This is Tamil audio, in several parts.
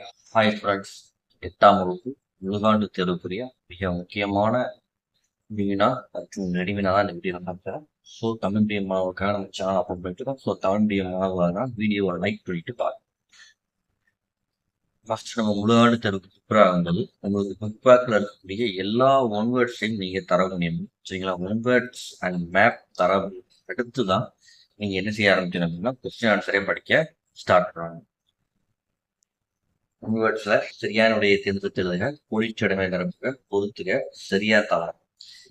ஹாய் ஃப்ரெண்ட்ஸ், 8ஆம் வகுப்பு முழுகாண்டு தேர்வுக்குரிய மிக முக்கியமான வினா மற்றும் நெடுவினா தான் இந்த வீடியோ பார்க்குறேன். ஸோ தமிழ் மீடியம் மாணவருக்காக நம்ம சேனல் அப்லோட் பண்ணிட்டு இருக்கோம். ஸோ தமிழ் மீடியம் மாணவர்களாக வீடியோவை லைக் பண்ணிட்டு பாருங்க. ஃபர்ஸ்ட் நம்ம முழுகாண்டு தேர்வுக்கு ப்ரிப்பேர் ஆகும்போது உங்களுக்கு புக் பேக்கில் இருக்கக்கூடிய எல்லா ஒன் வேர்ட்ஸையும் நீங்கள் தர முடியும். சரிங்களா? ஒன் வேர்ட்ஸ் அண்ட் மேப் தர எடுத்து தான் நீங்கள் என்ன செய்ய ஆரம்பிக்கணும் அப்படின்னா கொஸ்டின் ஆன்சரே படிக்க ஸ்டார்ட் பண்ணுவாங்க. வேர்ட்ஸ்ல சரியான விடையை தேர்ந்தெடுத்துங்க, பொழிச்சடமை நிரப்புக, பொறுத்துக, சரியா தவறா.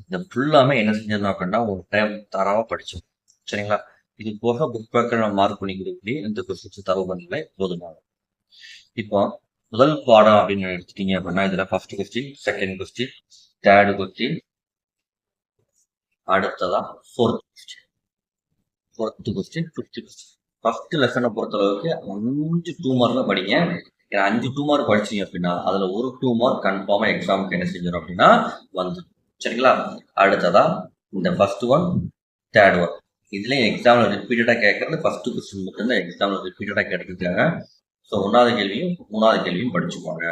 இந்த ஃபுல்லாமே என்ன செஞ்சிடணும் அப்படின்னா ஒரு டைம் தரவா படிச்சோம். சரிங்களா? இது போக புக் பேக்கில் நம்ம மார்க் பண்ணிக்கிறதுக்கு இந்த கொஸ்டின்ஸ் தரவு பண்ணல போதுமானது. இப்போ முதல் பாடம் அப்படின்னு எடுத்துட்டீங்க அப்படின்னா இதுல first question, second question, third question, அடுத்ததா fourth question, fifth question. First லெசனை பொறுத்த அளவுக்கு 5 2 மார்க் தான் படிங்க. 5 2 மார்க் படிச்சீங்க அப்படின்னா அதுல ஒரு 2 மார்க் கன்ஃபார்மா எக்ஸாமுக்கு என்ன செஞ்சிடும் அப்படின்னா வந்து. சரிங்களா? அடுத்ததா இந்த ஃபர்ஸ்ட் ஒன், தேர்ட் ஒன். இதுல எக்ஸாம்ல ரிப்பீட்டடா கேட்கறது ஃபர்ஸ்ட் கொஸ்டின் மட்டும்தான் எக்ஸாம்ல ரிப்பீட்டடா கேட்டிருக்காங்க. ஸோ 1வது கேள்வியும் 3வது கேள்வியும் படிச்சுக்கோங்க.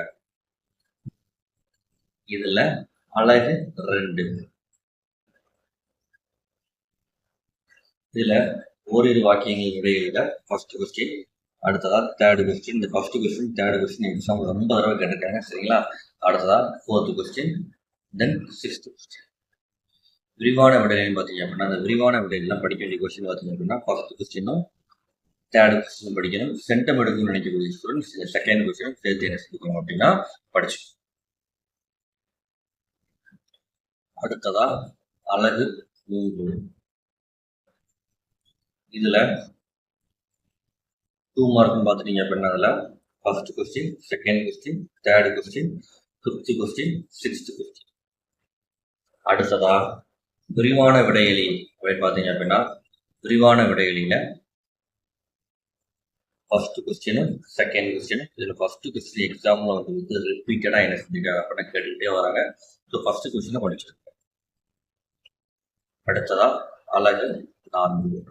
இதுல அழகு 2. இதுல ஓரிரு வாக்கியங்கள் இடையில ஃபர்ஸ்ட் கொஸ்டின், அடுத்ததா தேர்ட் கொஸ்டின். இந்த first question third question exam ரொம்ப தடவை கேட்டிருக்காங்க. சரிங்களா? அடுத்ததா ஃபோர்த் கொஸ்டின், தென் சிக்ஸ்த் கொஸ்டின். விரிவான விடைகள் பார்த்தீங்க அப்படின்னா அந்த விரிவான விடைகள்லாம் படிக்க வேண்டிய கொஸ்டின் பார்த்தீங்க அப்படின்னா ஃபர்ஸ்ட் கொஸ்டினும் தேர்ட் கொஸ்டினும் படிக்கணும். சென்டம் எடுக்கணும்னு நினைக்கக்கூடிய ஸ்டூடெண்ட்ஸ் செகண்ட் கொஸ்டினும் சேர்த்து என்ன செஞ்சுக்கணும் அப்படின்னா படிச்சு. அடுத்ததா அழகு 3. இதுல 2 மார்க்னு பார்த்துட்டீங்க அப்படின்னா அதுல first question, second question, third question, fifth question, sixth question. அடுத்ததா விரிவான விடையெளி அப்படின்னு பார்த்தீங்க அப்படின்னா விரிவான விடையெளியில ஃபர்ஸ்ட் கொஸ்டின், செகண்ட் கொஸ்டின். இதுல ஃபர்ஸ்ட் கொஸ்டின் எக்ஸாம்ல வந்து ரிப்பீட்டடா என்ன செஞ்சுருக்காங்க அப்படின்னா கேட்டுக்கிட்டே வராங்க. ஸோ ஃபர்ஸ்ட் கொஸ்டினை படிச்சிருக்கேன். அடுத்ததா அழகு 4.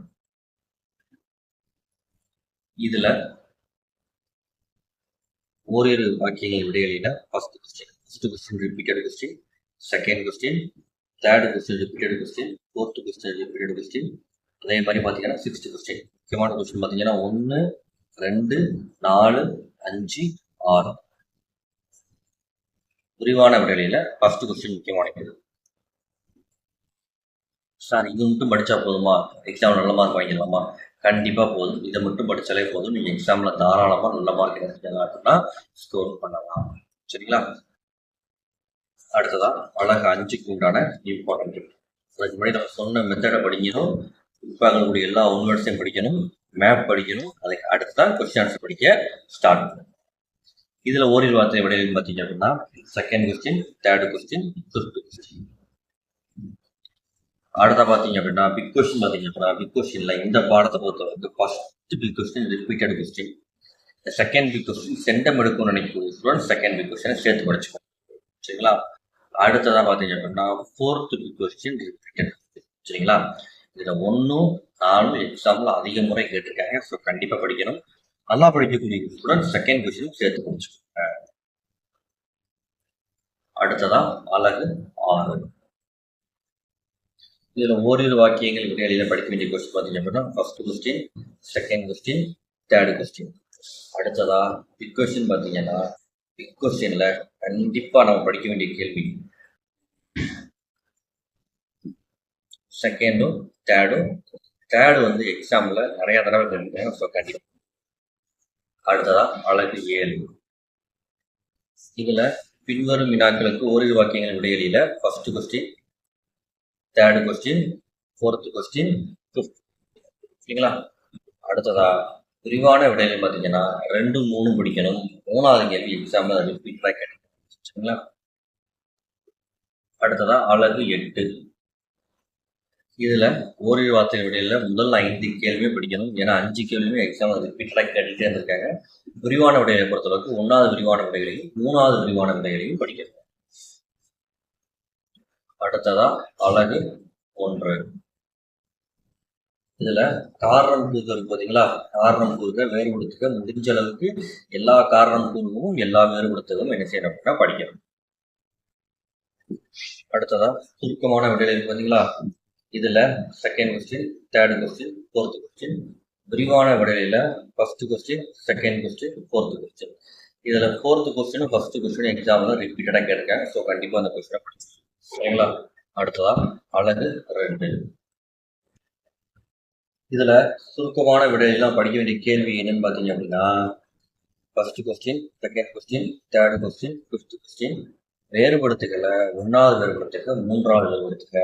இதுல ஓரிரு வாக்கியங்கள் விடையெளியில first question repeated question, second question, third question repeated question, fourth question repeated question. அதே மாதிரி பார்த்தீங்கன்னா சிக்ஸ்த் கொஸ்டின். முக்கியமான கொஸ்டின் பார்த்தீங்கன்னா 1, 2, 4, 5, 6. விரிவான விடையில ஃபர்ஸ்ட் கொஸ்டின் முக்கியமானது. சார் இது மட்டும் படிச்சா போதுமா, எக்ஸாம் நல்ல மார்க் வாங்கிடலாமா? கண்டிப்பா போதும். இதை மட்டும் படிச்சாலே போதும், நீங்க எக்ஸாம்ல தாராளமா நல்ல மார்க் என்ன செஞ்சலாம் அப்படின்னா ஸ்கோர் பண்ணலாம். சரிங்களா? அடுத்ததா அழகு 5க்கு உண்டான இம்பார்ட்டன்ட். அதுக்கு முன்னாடி நம்ம சொன்ன மெத்தடை படிக்கணும், இருக்கக்கூடிய எல்லா ஒன்வேர்ட்ஸையும் படிக்கணும், மேப் படிக்கணும். அதுக்கு அடுத்ததான் கொஸ்டின் ஆன்சர் படிக்க ஸ்டார்ட் பண்ணணும். இதுல ஓரிரு வார்த்தை விடைகள் பார்த்தீங்க அப்படின்னா second question, third question, fifth question. அடுத்த பார்த்தீங்க அப்படின்னா பிக் கொஸ்டின் பார்த்தீங்க அப்படின்னா பிக் கொஸ்டின்ல இந்த பாடத்தை பொறுத்தவரைக்கும் first big question repeated question, second big question centum எடுக்கணும்னு நினைக்கக்கூடிய ஸ்டூடெண்ட் செகண்ட் பிக் கொஸ்டினை சேர்த்து படிச்சுக்கோங்க. சரிங்களா? அடுத்ததா பார்த்தீங்க அப்படின்னா ஃபோர்த் பிக் கொஸ்டின் ரிப்பீட்டட். சரிங்களா? இதுல 1, 4 எக்ஸாம்பிள் அதிக முறை கேட்டிருக்காங்க. ஸோ கண்டிப்பா படிக்கணும். நல்லா படிக்கக்கூடிய ஸ்டூடெண்ட் செகண்ட் கொஸ்டின் சேர்த்து படிச்சுக்கோங்க. அடுத்ததா அழகு 6. இதுல ஓரிரு வாக்கியங்கள் விடையில படிக்க வேண்டிய கொஸ்டின் பார்த்தீங்க அப்படின்னா first question, second question, third question. அடுத்ததா பிக் கொஸ்டின் பார்த்தீங்கன்னா பிக் கொஸ்டின்ல கண்டிப்பா நம்ம படிக்க வேண்டிய கேள்வி செகண்டும் தேர்டும். தேர்டு வந்து எக்ஸாம்ல நிறைய தடவை கேட்டிருக்காங்க. ஸோ கண்டிப்பா. அடுத்ததா அழகு 7. இதுல பின்வரும் வினாக்களுக்கு ஓரிரு வாக்கியங்கள் விடையில first question, third question, fourth question, fifth. சரிங்களா? அடுத்ததா விரிவான விடைகள் பார்த்தீங்கன்னா 2, 3 படிக்கணும். 3வது கேள்வி எக்ஸாம்ல ரிப்பீட்டடா கேட்கணும். சரிங்களா? அடுத்ததா அழகு 8. இதுல ஓரிரு வார்த்தை விடையில முதல் 5 கேள்வியுமே படிக்கணும். ஏன்னா 5 கேள்வியுமே எக்ஸாம்ல ரிப்பீட்டடா கேட்டுட்டே இருந்திருக்காங்க. விரிவான விடையை பொறுத்தளவுக்கு 1வது விரிவான விடைகளையும் 3வது விரிவான விடைகளையும் படிக்கணும். அடுத்ததா அழகு 1. இதுல காரணம் கூறுகள் இருக்கு பாத்தீங்களா? காரணம் கூறுகள் வேறுபடுத்துக முடிஞ்ச அளவுக்கு எல்லா காரணம் கூறுகளும் எல்லா வேறுபடுத்துகளும் என்ன செய்யணும் அப்படின்னா படிக்கணும். அடுத்ததா சுருக்கமான விடையில இருக்கு பாத்தீங்களா? இதுல second question, third question, fourth question. விரிவான விடையில first question, second question, fourth question. இதுல ஃபோர்த் கொஸ்டின் ஃபர்ஸ்ட் கொஸ்டின் எக்ஸாம்ல ரிப்பீட்டடா கேட்டிருக்கேன். ஸோ கண்டிப்பா அந்த கொஸ்டினை படிச்சு சரிங்களா? அடுத்ததா அழகு 2. இதுல சுருக்கமான விடையெல்லாம் படிக்க வேண்டிய கேள்வி என்னன்னு பாத்தீங்க அப்படின்னா, first question, second question, third question, fifth question. வேறுபடுத்துகளை 1வது வேறுபடுத்துக, 3வது வேறுபடுத்துக.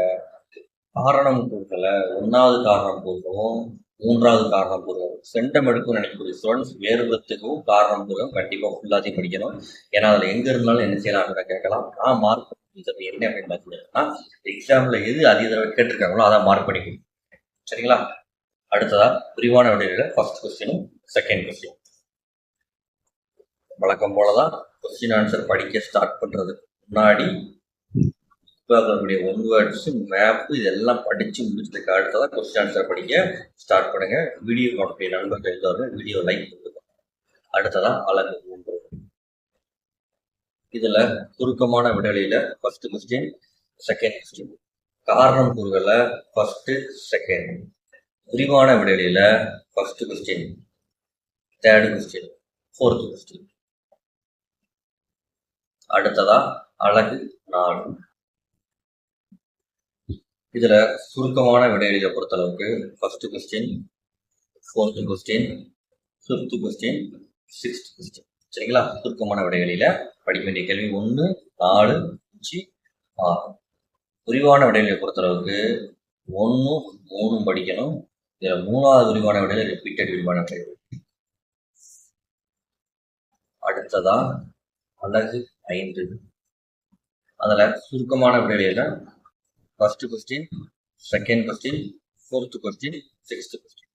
காரணம் கூறுகளை 1வது காரணம் கூறுகவும் 3வது காரணம் கூறுகவும். சென்டம் எடுக்கும் நினைக்கக்கூடிய ஸ்டூடெண்ட்ஸ் வேறுபடுத்துகவும் காரணம் கூறுகவும் கண்டிப்பா ஃபுல்லாத்தையும் படிக்கணும். ஏன்னா அதுல எங்க இருந்தாலும் என்ன செய்யலாம் கேட்கலாம். நான் மார்க் என்ன அப்படின்னு பார்த்தீங்கன்னா, எக்ஸாம்ல எது அதிக தடவை கேட்டிருக்காங்களோ அதான் மார்க் பண்ணிக்கணும். சரிங்களா? அடுத்ததா விரிவான விடையில ஃபர்ஸ்ட் கொஸ்டினும் செகண்ட் கொஸ்டின். வழக்கம் போலதான் கொஸ்டின் ஆன்சர் படிக்க ஸ்டார்ட் பண்றது முன்னாடி இருக்கக்கூடிய ஒன் வேர்ட்ஸ், மேப் இதெல்லாம் படிச்சு முடிச்சதுக்கு அடுத்ததான் கொஸ்டின் ஆன்சர் படிக்க ஸ்டார்ட் பண்ணுங்க. வீடியோ பார்க்கக்கூடிய நண்பர்கள் எல்லாரும் வீடியோ லைக் பண்ணுங்க. அடுத்ததான் அழகு 3. இதுல சுருக்கமான விடையில ஃபர்ஸ்ட் கொஸ்டின், செகண்ட் கொஸ்டின். காரணம் கூறுகளை ஃபர்ஸ்ட், செகண்ட். விரிவான விடையில first question, third question, fourth question. அடுத்ததா அழகு 4. இதுல சுருக்கமான விடையில பொறுத்தளவுக்கு first question, fourth question, fifth question, sixth question. சரிங்களா? சுருக்கமான விடைகளில படிக்க வேண்டிய கேள்வி 1, 4, 5, 6. விரிவான விடையில பொறுத்தளவுக்கு 1, 3 படிக்கணும். இதுல 3வது விரிவான விடையில ரிப்பீட்டட் விரிவான விடை. அடுத்ததா அழகு 5. அதுல சுருக்கமான விடையில first question, second question, fourth question, sixth question.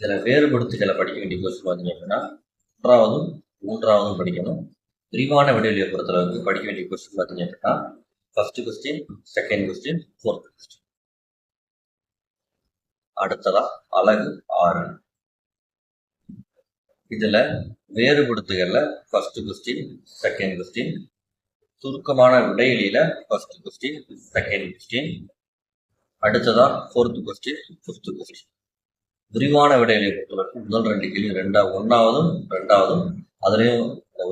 இதுல வேறுபடுத்துகளை படிக்க வேண்டிய கொஸ்டின் பார்த்தீங்க அப்படின்னா 1வது 3வது படிக்கணும். விரிவான விடையில பொறுத்தளவுக்கு படிக்க வேண்டிய கொஸ்டின் பார்த்தீங்க அப்படின்னா first question, second question, fourth question. அடுத்ததா அழகு 6. இதுல வேறுபடுத்துகள்ல ஃபர்ஸ்ட் கொஸ்டின், செகண்ட் கொஸ்டின். சுருக்கமான விடையில ஃபர்ஸ்ட் கொஸ்டின், செகண்ட் கொஸ்டின். அடுத்ததா ஃபோர்த் கொஸ்டின், ஃபிஃப்த் கொஸ்டின். விரிவான விடையில பொறுத்தவரைக்கும் முதல் 2 கேள்வி 1வதும் 2வதும். அதுலயும்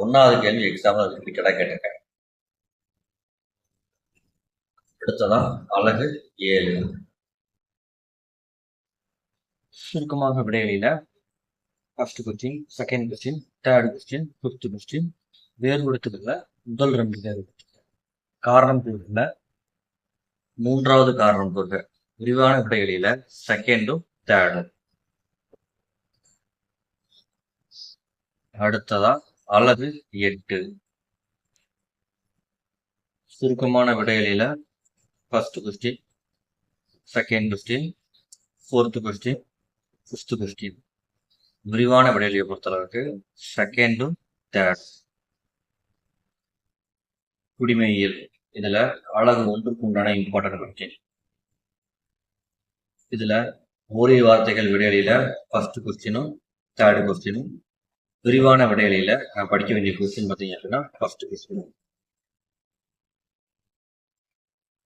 1வது கேள்வி எக்ஸாம்ல ரிப்பீட்டடா கேட்டிருக்கேன். அடுத்ததா அழகு 7. சுருக்கமாக விடையில first question, second question, third question, fifth question. வேறுபடுத்துகள்ல முதல் 2 வேறுபடுத்துக. காரணம் கூறுகள்ல 3வது காரணம் கூறுக. விரிவான விடைகளில செகண்டும் தேர்டும். அடுத்ததா அழகு 8. சுருக்கமான விடைகளில first question, second question, fourth question, fifth question. விரிவான விடையில பொறுத்தளவுக்கு செகண்டும் தேர்ட். குடிமையியல் இதுல அழகு 1க்கு உண்டான இம்பார்ட்டன்ட் கொஸ்டின். இதுல ஓரிரு வார்த்தைகள் விடையில ஃபர்ஸ்ட் கொஸ்டினும் தேர்ட் கொஸ்டினும். விரிவான விடையில நான் படிக்க வேண்டிய கொஸ்டின் பார்த்தீங்க அப்படின்னா ஃபர்ஸ்ட் கொஸ்டின்.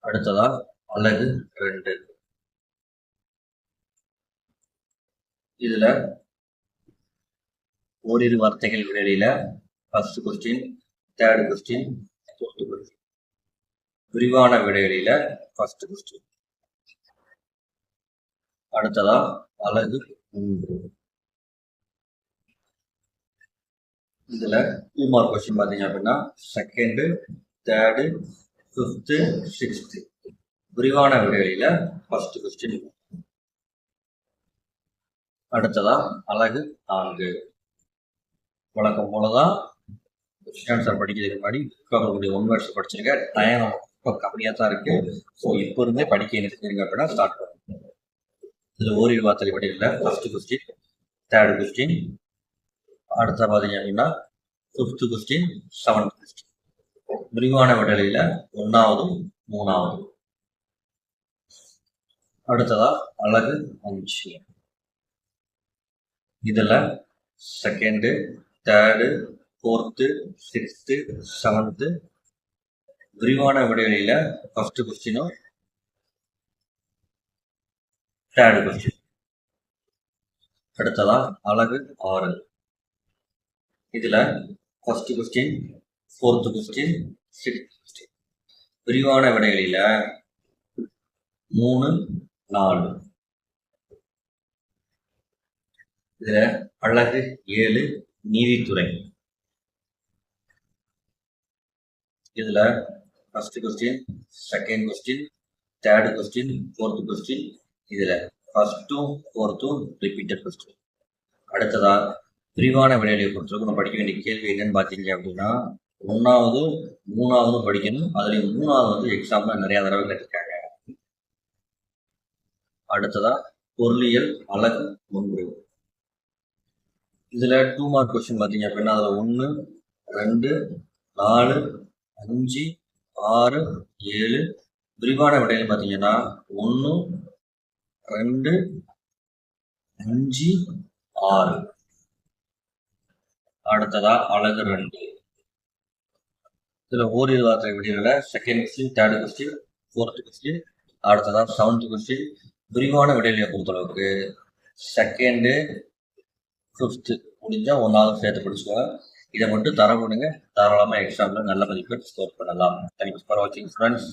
அடுத்ததா அழகு 2. இதுல ஓரிரு வார்த்தைகள் விடையில first question, third question, fourth question. விரிவான விடையில ஃபர்ஸ்ட் கொஸ்டின். அடுத்ததா அழகு 3. இதுல 2 மார்க் கொஸ்டின் பார்த்தீங்க அப்படின்னா செகண்ட், தேர்டு, ஃபிஃப்த், சிக்ஸ்த். விரிவான விடையில ஃபர்ஸ்ட் கொஸ்டின். அடுத்ததா அழகு 4. வழக்கம் போலதான் கொஸ்டின் ஆன்சர் படிக்கிறதுக்கு முன்னாடி புக்காகக்கூடிய 1 வேர்ட்ஸ் படிச்சிருக்க. டைம் ரொம்ப கம்மியாக தான் இருக்கு. ஸோ இப்போ இருந்தே படிக்க நினைச்சிருங்க அப்படின்னா ஸ்டார்ட் பண்ணுங்க. இதுல ஓரிரு வார்த்தை விடையில ஃபர்ஸ்ட் கொஸ்டின், தேர்ட் கொஸ்டின். அடுத்த பார்த்தீங்க அப்படின்னா ஃபிஃப்த் கொஸ்டின், செவன்த் கொஸ்டின். விரிவான விடையில 1வது 3வது. அடுத்ததா அழகு 5. இதுல second, third, fourth, sixth, seventh விரிவான விடைவெளியில ஃபர்ஸ்ட் கொஸ்டினும் தேர்டு கொஸ்டின். அடுத்ததா அழகு 6. இதுல first question, fourth question, sixth question விரிவான விடைவெளியில 3, 4. இதுல அழகு 7 நீதித்துறை. இதுல first question, second question, third question, fourth question. இதுல ஃபர்ஸ்ட்டும் ஃபோர்த்தும் ரிப்பீட்டட் கொஸ்டின். அடுத்ததா விரிவான விடைவெளியை பொறுத்தவரைக்கும் நம்ம படிக்க வேண்டிய கேள்வி என்னன்னு பார்த்தீங்க அப்படின்னா, 1வது 3வது படிக்கணும். அதுலேயும் 3வது வந்து எக்ஸாம்ல நிறைய தடவை கேட்டிருக்காங்க. அடுத்ததா பொருளியல் அழகு 1. இதுல 2 மார்க் கொஸ்டின் பார்த்தீங்க அப்படின்னா அதுல 1, 2, 4, 5, 6, 7 விரிவான விடையில் பார்த்தீங்கன்னா 1, 2, 5, 6. அடுத்ததா அழகு 2. இதுல ஓரிரு வார்த்தை விடையில second question, third question, fourth question. அடுத்ததா 7th கொஸ்டின். விரிவான விடையிலையை பொறுத்தளவுக்கு செகண்டு, 5th முடிஞ்சா 1வது சேர்த்து படிச்சுக்கோங்க. இதை மட்டும் தர பண்ணுங்க, தாராளமாக எக்ஸாம்ல நல்ல மதிப்பெண் ஸ்கோர் பண்ணலாம். தேங்க்யூ ஃபார் வாட்சிங் ஃப்ரெண்ட்ஸ்.